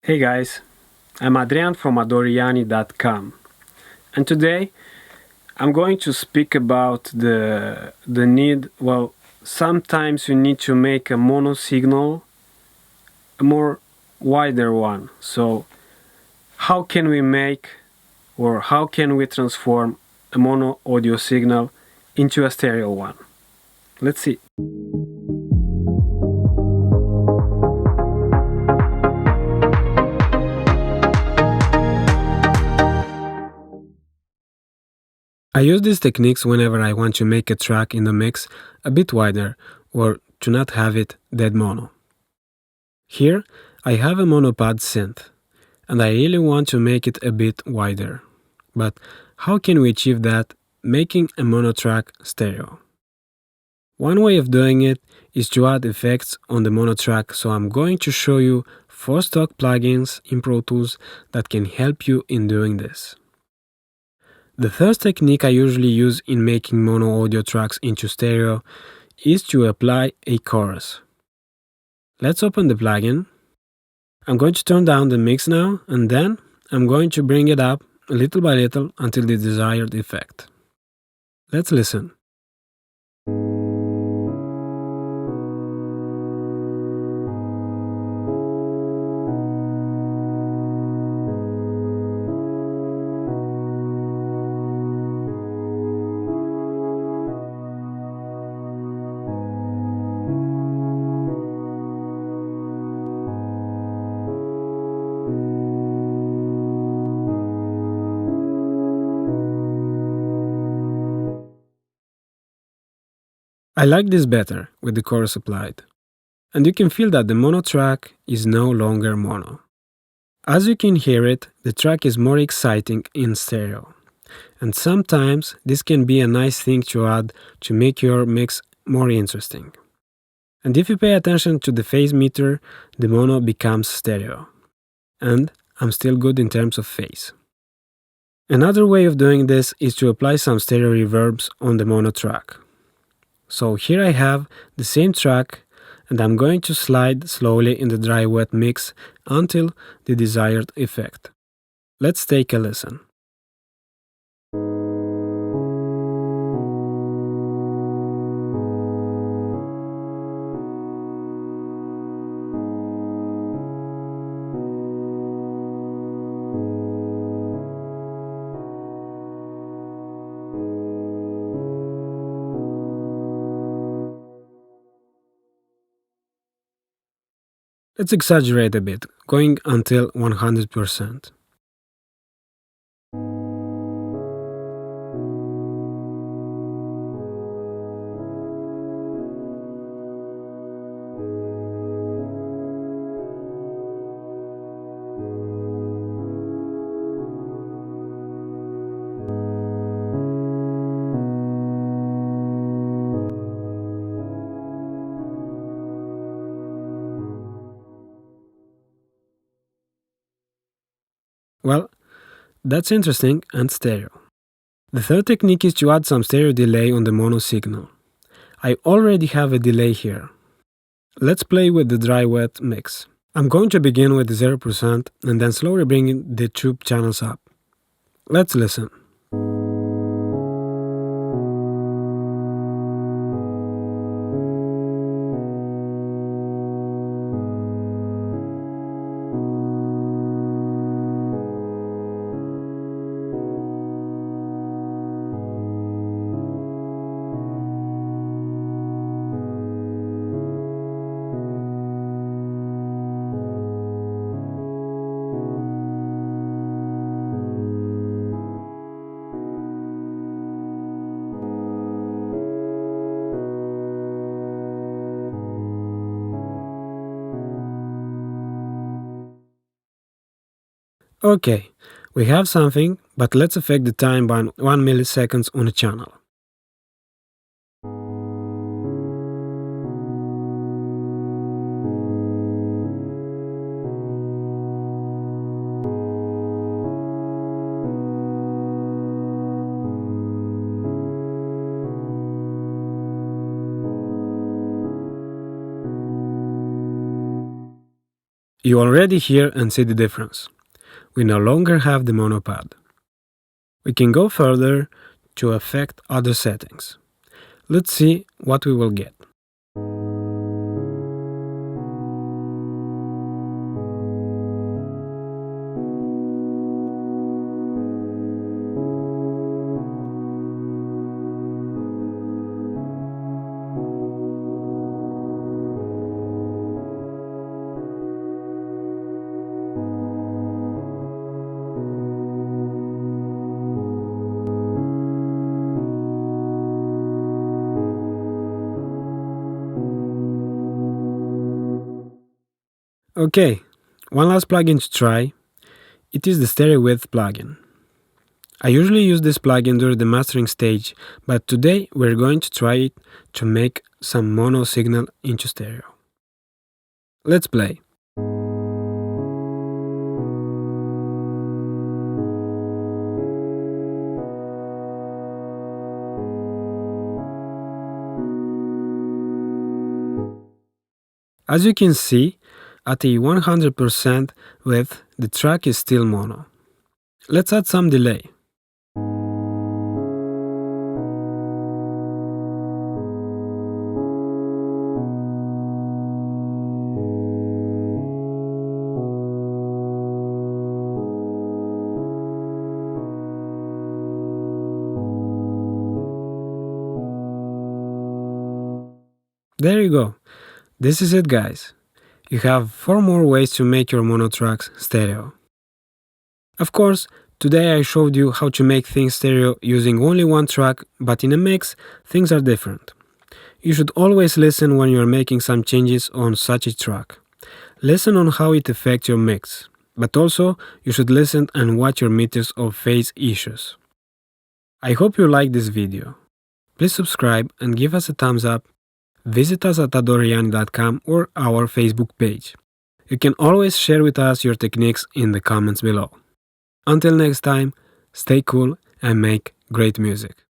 Hey guys, I'm Adrian from adoriani.com, and today I'm going to speak about the need. Well, sometimes you need to make a mono signal a more wider one. So how can we make, or how can we transform a mono audio signal into a stereo one? Let's see. I use these techniques whenever I want to make a track in the mix a bit wider or to not have it dead mono. Here I have a monopod synth and I really want to make it a bit wider. But how can we achieve that making a mono track stereo? One way of doing it is to add effects on the mono track, so I'm going to show you 4 stock plugins in Pro Tools that can help you in doing this. The first technique I usually use in making mono audio tracks into stereo is to apply a chorus. Let's open the plugin. I'm going to turn down the mix now, and then I'm going to bring it up little by little until the desired effect. Let's listen. I like this better with the chorus applied. And you can feel that the mono track is no longer mono. As you can hear it, the track is more exciting in stereo. And sometimes this can be a nice thing to add to make your mix more interesting. And if you pay attention to the phase meter, the mono becomes stereo. And I'm still good in terms of phase. Another way of doing this is to apply some stereo reverbs on the mono track. So here I have the same track and I'm going to slide slowly in the dry-wet mix until the desired effect. Let's take a listen. Let's exaggerate a bit, going until 100%. Well, that's interesting and stereo. The third technique is to add some stereo delay on the mono signal. I already have a delay here. Let's play with the dry-wet mix. I'm going to begin with 0% and then slowly bring the tube channels up. Let's listen. Okay, we have something, but let's affect the time by 1 milliseconds on a channel. You already hear and see the difference. We no longer have the monopod. We can go further to affect other settings. Let's see what we will get. Okay, one last plugin to try. It is the stereo width plugin. I usually use this plugin during the mastering stage, but today we're going to try it to make some mono signal into stereo. Let's play. As you can see, at a 100% width, the track is still mono. Let's add some delay. There you go. This is it, guys. You have 4 more ways to make your mono tracks stereo. Of course, today I showed you how to make things stereo using only one track, but in a mix, things are different. You should always listen when you are making some changes on such a track. Listen on how it affects your mix, but also you should listen and watch your meters of phase issues. I hope you liked this video. Please subscribe and give us a thumbs up. Visit us at adoriani.com or our Facebook page. You can always share with us your techniques in the comments below. Until next time, stay cool and make great music.